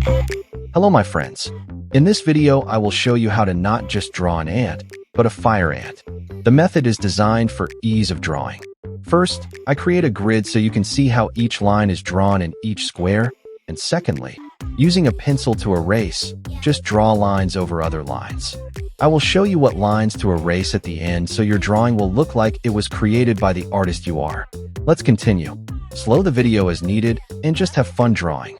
Hello my friends. In this video I will show you how to not just draw an ant, but a fire ant. The method is designed for ease of drawing. First, I create a grid so you can see how each line is drawn in each square, and secondly, using a pencil to erase, just draw lines over other lines. I will show you what lines to erase at the end so your drawing will look like it was created by the artist you are. Let's continue. Slow the video as needed and just have fun drawing.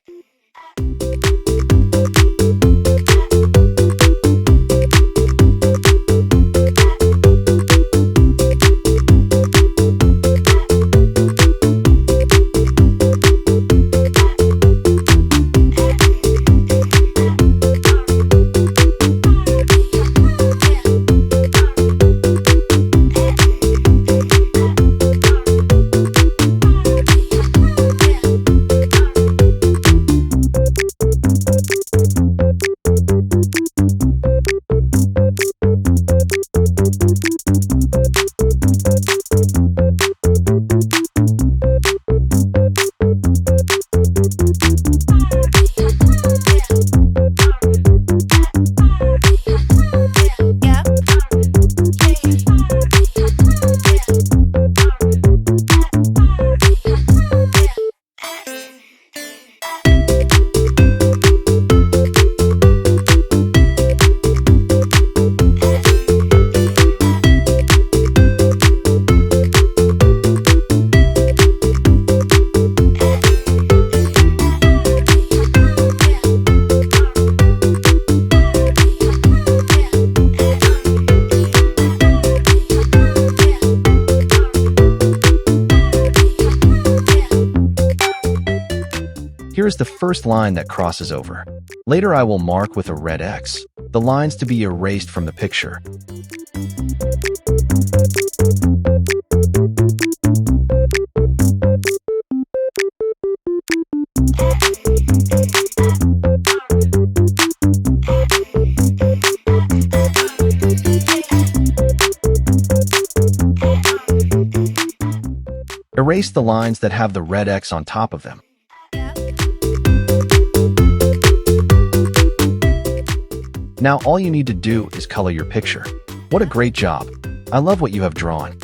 Here is the first line that crosses over. Later I will mark with a red X the lines to be erased from the picture. Erase the lines that have the red X on top of them. Now all you need to do is color your picture. What a great job! I love what you have drawn.